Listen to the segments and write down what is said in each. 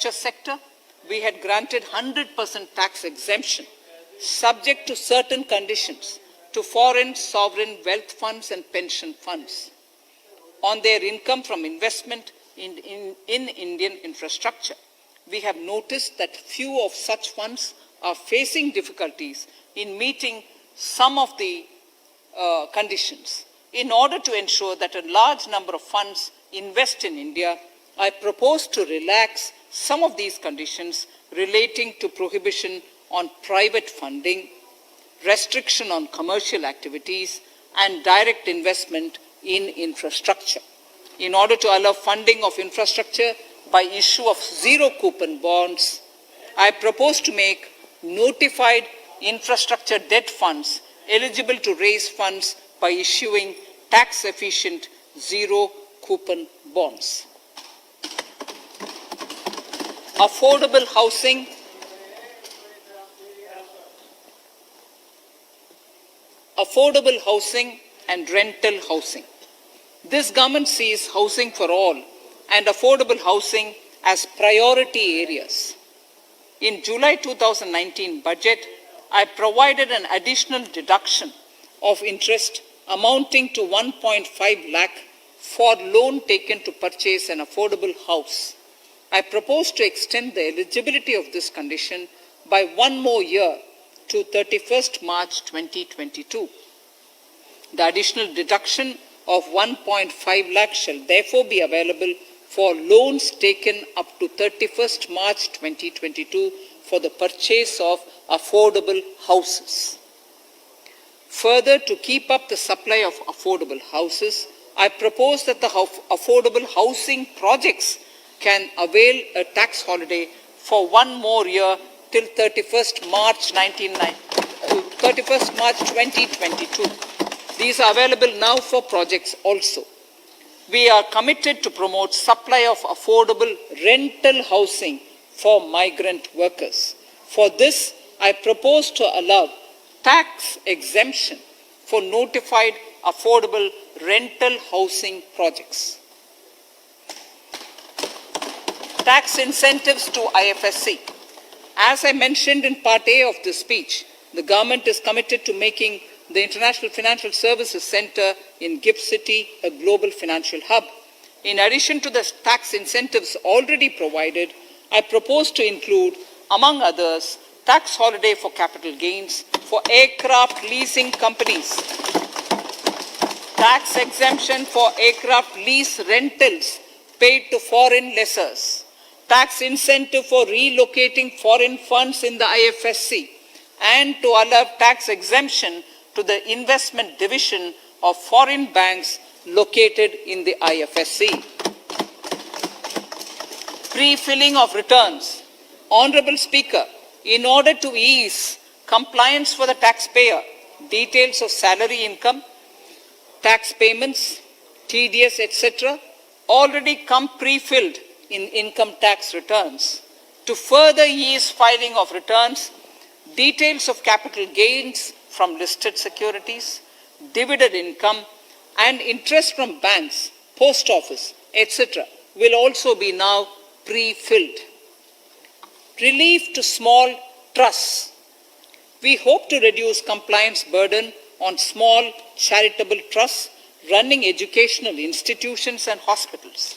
sector, we had granted 100% tax exemption, subject to certain conditions, to foreign sovereign wealth funds and pension funds on their income from investment in Indian infrastructure. We have noticed that few of such funds are facing difficulties in meeting some of the conditions. In order to ensure that a large number of funds invest in India, I propose to relax some of these conditions relating to prohibition on private funding, restriction on commercial activities, and direct investment in infrastructure. In order to allow funding of infrastructure by issue of zero-coupon bonds, I propose to make notified infrastructure debt funds eligible to raise funds by issuing tax-efficient zero-coupon bonds. Affordable housing and rental housing. This government sees housing for all and affordable housing as priority areas. In July 2019 budget, I provided an additional deduction of interest amounting to 1.5 lakh for loan taken to purchase an affordable house. I propose to extend the eligibility of this condition by 1 more year to 31st March 2022. The additional deduction of 1.5 lakh shall therefore be available for loans taken up to 31st March 2022 for the purchase of affordable houses. Further, to keep up the supply of affordable houses, I propose that the affordable housing projects can avail a tax holiday for 1 more year till 31st March 2022. These are available now for projects also. We are committed to promote supply of affordable rental housing for migrant workers. For this, I propose to allow tax exemption for notified affordable rental housing projects. Tax incentives to IFSC. As I mentioned in Part A of this speech, the government is committed to making the International Financial Services Center in GIFT City a global financial hub. In addition to the tax incentives already provided, I propose to include, among others, tax holiday for capital gains for aircraft leasing companies, tax exemption for aircraft lease rentals paid to foreign lessors, tax incentive for relocating foreign funds in the IFSC, and to allow tax exemption to the investment division of foreign banks located in the IFSC. Pre-filling of returns. Honorable Speaker, in order to ease compliance for the taxpayer, details of salary income, tax payments, TDS, etc., already come pre-filled in income tax returns. To further ease filing of returns, details of capital gains from listed securities, dividend income, and interest from banks, post office, etc., will also be now pre-filled. Relief to small trusts. We hope to reduce compliance burden on small charitable trusts running educational institutions and hospitals.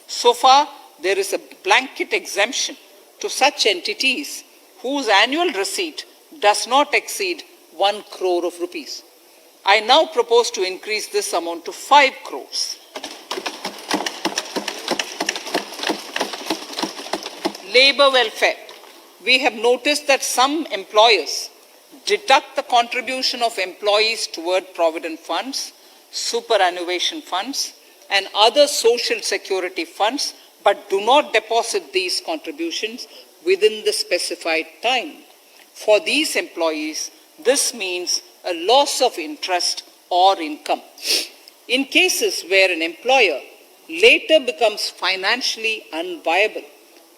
So far, there is a blanket exemption to such entities whose annual receipt does not exceed 1 crore of rupees. I now propose to increase this amount to 5 crores. Labor welfare. We have noticed that some employers deduct the contribution of employees toward provident funds, superannuation funds, and other social security funds, but do not deposit these contributions within the specified time. For these employees, this means a loss of interest or income. In cases where an employer later becomes financially unviable,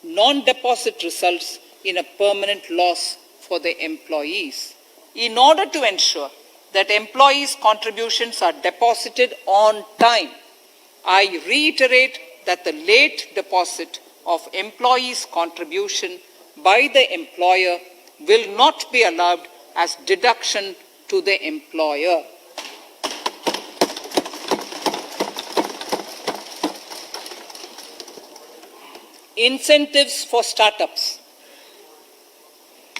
non-deposit results in a permanent loss for the employees. In order to ensure that employees' contributions are deposited on time, I reiterate that the late deposit of employees' contribution by the employer will not be allowed as deduction to the employer. Incentives for startups.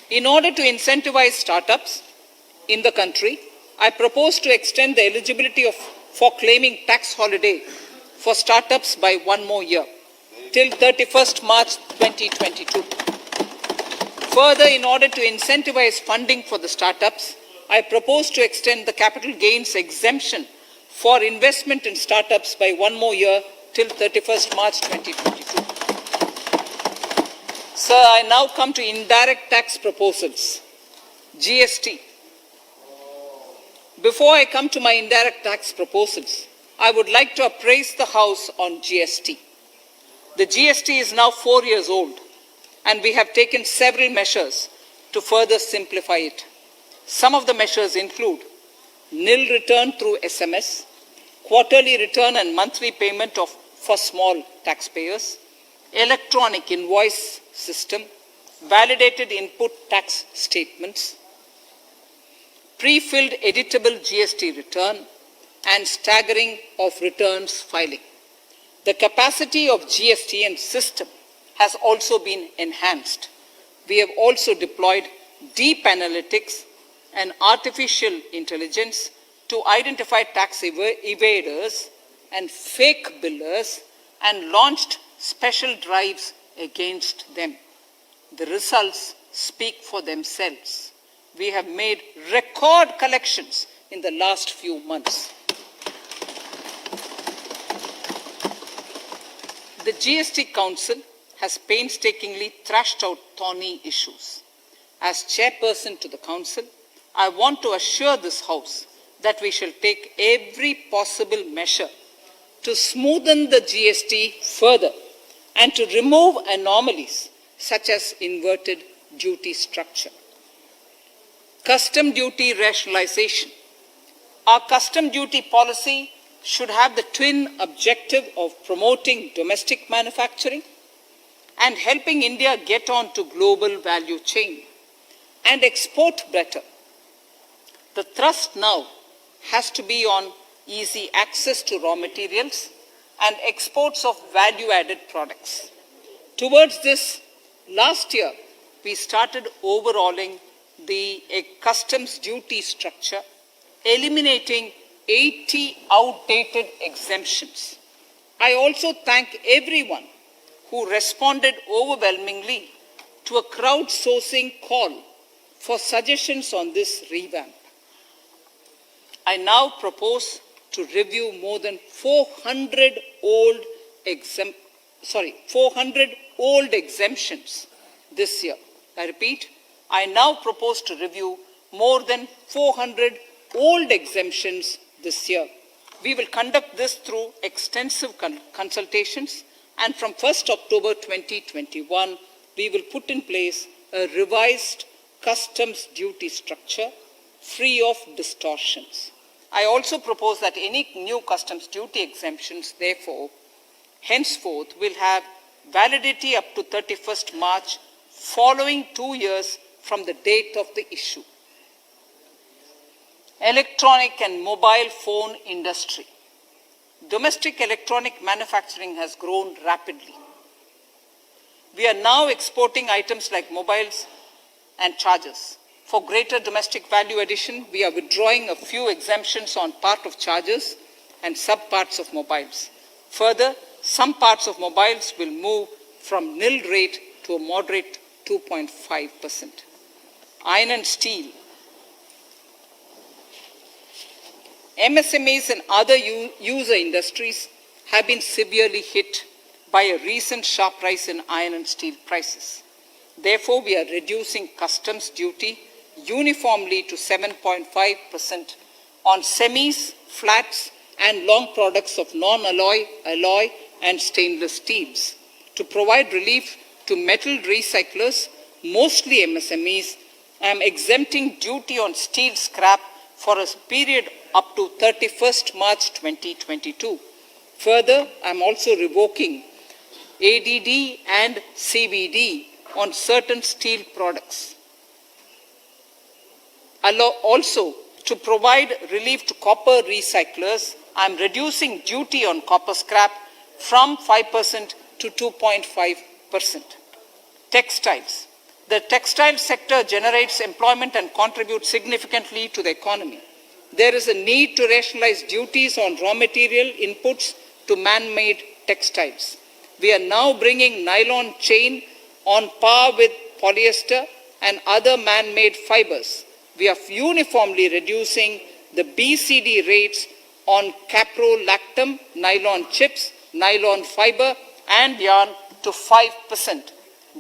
In order to incentivize startups in the country, I propose to extend the eligibility for claiming tax holiday for startups by one more year, till 31st March 2022. Further, in order to incentivize funding for the startups, I propose to extend the capital gains exemption for investment in startups by one more year till 31st March 2022. Sir, I now come to indirect tax proposals. GST. Before I come to my indirect tax proposals, I would like to appraise the House on GST. The GST is now 4 years old, and we have taken several measures to further simplify it. Some of the measures include nil return through SMS, quarterly return and monthly payment for small taxpayers, electronic invoice system, validated input tax statements, pre-filled editable GST return, and staggering of returns filing. The capacity of GST and system has also been enhanced. We have also deployed deep analytics and artificial intelligence to identify tax evaders and fake billers and launched special drives against them. The results speak for themselves. We have made record collections in the last few months. The GST Council has painstakingly thrashed out thorny issues. As chairperson to the Council, I want to assure this House that we shall take every possible measure to smoothen the GST further and to remove anomalies such as inverted duty structure. Custom duty rationalization. Our custom duty policy should have the twin objective of promoting domestic manufacturing and helping India get on to global value chain and export better. The thrust now has to be on easy access to raw materials and exports of value-added products. Towards this, last year, we started overhauling the customs duty structure, eliminating 80 outdated exemptions. I also thank everyone who responded overwhelmingly to a crowdsourcing call for suggestions on this revamp. I now propose to review more than 400 old exemptions this year. I repeat, I now propose to review more than 400 old exemptions this year. We will conduct this through extensive consultations, and from 1st October 2021, we will put in place a revised customs duty structure free of distortions. I also propose that any new customs duty exemptions, therefore, henceforth will have validity up to 31st March following 2 years from the date of the issue. Electronic and mobile phone industry. Domestic electronic manufacturing has grown rapidly. We are now exporting items like mobiles and chargers. For greater domestic value addition, we are withdrawing a few exemptions on part of chargers and subparts of mobiles. Further, some parts of mobiles will move from nil rate to a moderate 2.5%. Iron and steel. MSMEs and other user industries have been severely hit by a recent sharp rise in iron and steel prices. Therefore, we are reducing customs duty uniformly to 7.5% on semis, flats, and long products of non-alloy, alloy, and stainless steels. To provide relief to metal recyclers, mostly MSMEs, I am exempting duty on steel scrap for a period up to 31st March 2022. Further, I am also revoking ADD and CVD on certain steel products. Also, to provide relief to copper recyclers, I am reducing duty on copper scrap from 5% to 2.5%. Textiles. The textile sector generates employment and contributes significantly to the economy. There is a need to rationalize duties on raw material inputs to man-made textiles. We are now bringing nylon chain on par with polyester and other man-made fibers. We are uniformly reducing the BCD rates on caprolactam, nylon chips, nylon fiber and yarn to 5%.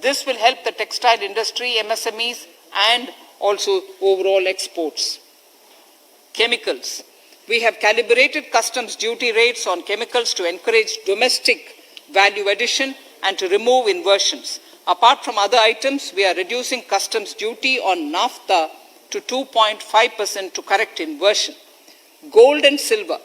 This will help the textile industry, MSMEs and also overall exports. Chemicals. We have calibrated customs duty rates on chemicals to encourage domestic value addition and to remove inversions. Apart from other items, we are reducing customs duty on naphtha to 2.5% to correct inversion. Gold and silver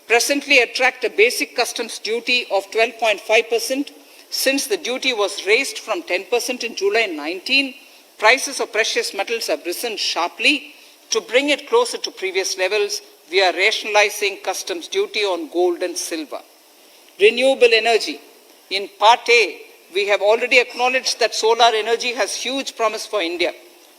presently attract a basic customs duty of 12.5%. Since the duty was raised from 10% in July 19, prices of precious metals have risen sharply. To bring it closer to previous levels, we are rationalizing customs duty on gold and silver. Renewable energy. In Part A, we have already acknowledged that solar energy has huge promise for India.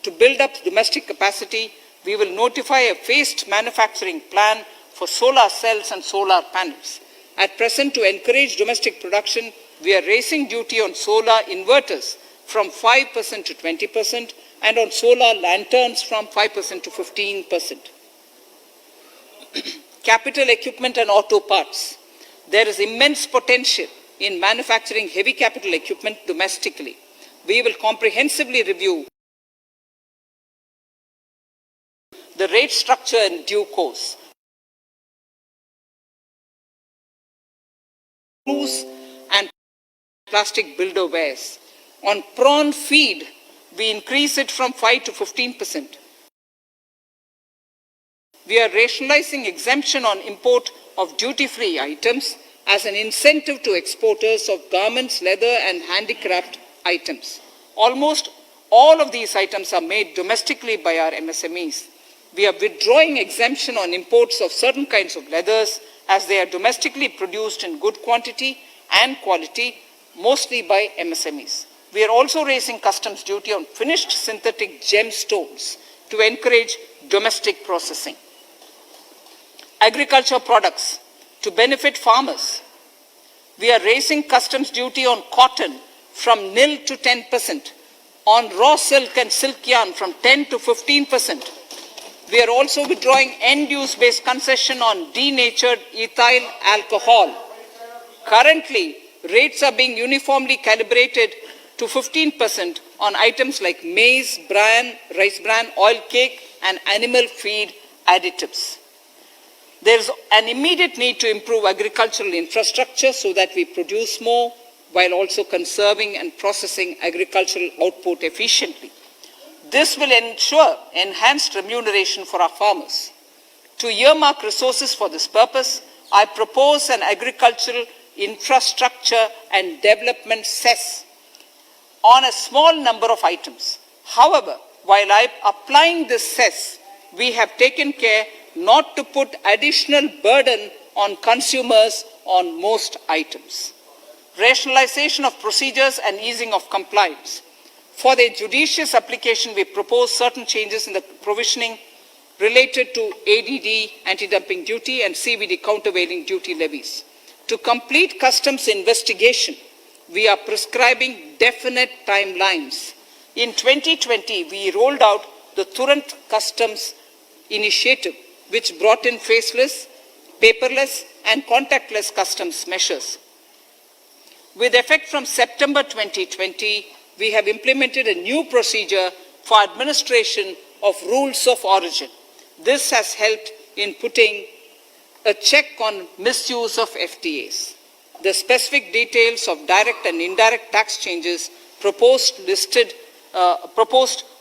To build up domestic capacity, we will notify a phased manufacturing plan for solar cells and solar panels. At present, to encourage domestic production, we are raising duty on solar inverters from 5% to 20% and on solar lanterns from 5% to 15%. Capital equipment and auto parts. There is immense potential in manufacturing heavy capital equipment domestically. We will comprehensively review the rate structure in due course. And plastic builder wares. On prawn feed, we increase it from 5 to 15%. We are rationalizing exemption on import of duty-free items as an incentive to exporters of garments, leather and handicraft items. Almost all of these items are made domestically by our MSMEs. We are withdrawing exemption on imports of certain kinds of leathers as they are domestically produced in good quantity and quality, mostly by MSMEs. We are also raising customs duty on finished synthetic gemstones to encourage domestic processing. Agriculture products to benefit farmers. We are raising customs duty on cotton from nil to 10%, on raw silk and silk yarn from 10 to 15%. We are also withdrawing end-use based concession on denatured ethyl alcohol. Currently, rates are being uniformly calibrated to 15% on items like maize, bran, rice bran, oil cake, and animal feed additives. There is an immediate need to improve agricultural infrastructure so that we produce more while also conserving and processing agricultural output efficiently. This will ensure enhanced remuneration for our farmers. To earmark resources for this purpose, I propose an agricultural infrastructure and development cess on a small number of items. However, while applying this cess, we have taken care not to put additional burden on consumers on most items. Rationalization of procedures and easing of compliance. For their judicious application, we propose certain changes in the provisioning related to ADD, anti-dumping duty, and CVD, countervailing duty levies. To complete customs investigation, we are prescribing definite timelines. In 2020, we rolled out the Turant Customs Initiative, which brought in faceless, paperless, and contactless customs measures. With effect from September 2020, we have implemented a new procedure for administration of rules of origin. This has helped in putting a check on misuse of FTAs. The specific details of direct and indirect tax changes proposed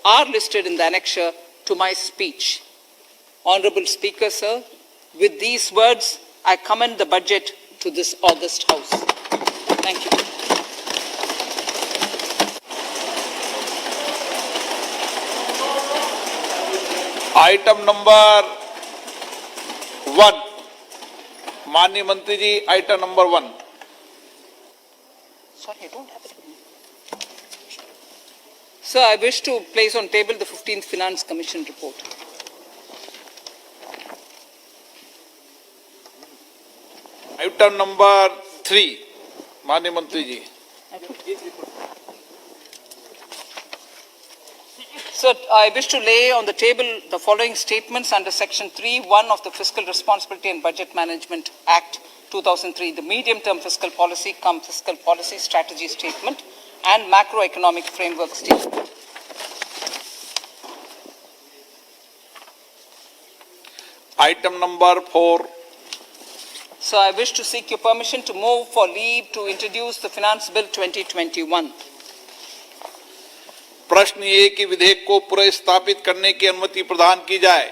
are listed in the annexure to my speech. Honorable Speaker, sir, with these words, I commend the budget to this august House. Thank you. Item number 1, माननीय मंत्री जी, item number 1। Sorry, I don't have it. Sir, I wish to place on table the 15th Finance Commission report. Item number 3, माननीय मंत्री जी। Sir, I wish to lay on the table the following statements under Section 3(1) of the Fiscal Responsibility and Budget Management Act 2003, the medium-term fiscal policy cum fiscal policy strategy statement and macroeconomic framework statement. Item number 4, So I wish to seek your permission to move for leave to introduce the Finance Bill 2021. प्रश्न ये कि विधेयक को पुनर्स्थापित करने की अनुमति प्रदान की जाए।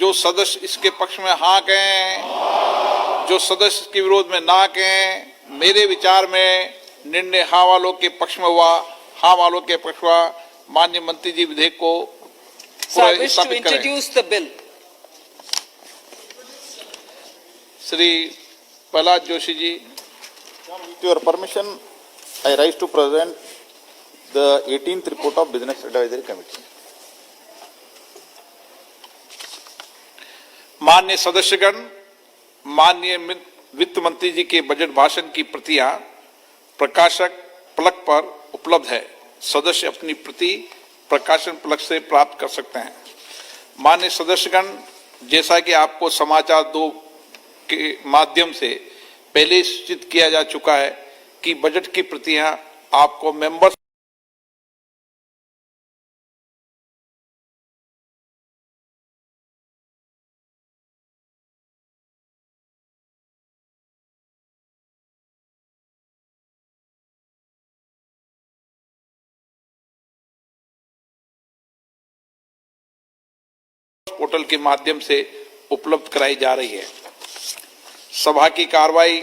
जो सदस्य इसके पक्ष में हाँ कहें, जो सदस्य इसके विरोध में ना कहें। मेरे विचार में निर्णय हाँ वालों के पक्ष में हुआ, हाँ वालों के पक्ष हुआ। माननीय मंत्री जी विधेयक को पुनर्स्थापित करें। Introduce the bill. Shri Prahlad Joshi ji. With your permission, I rise to present the 18th report of Business Advisory Committee. माननीय सदस्यगण, माननीय वित्त मंत्री जी के बजट भाषण की प्रतियां प्रकाशक फलक पर उपलब्ध है। सदस्य अपनी प्रति प्रकाशन फलक से प्राप्त कर सकते हैं। माननीय सदस्यगण, जैसा कि आपको समाचार 2 के माध्यम से पहले सूचित किया जा चुका है कि बजट की प्रतियां आपको मेंबर्स पोर्टल के माध्यम से उपलब्ध कराई जा रही है। सभा की कार्रवाई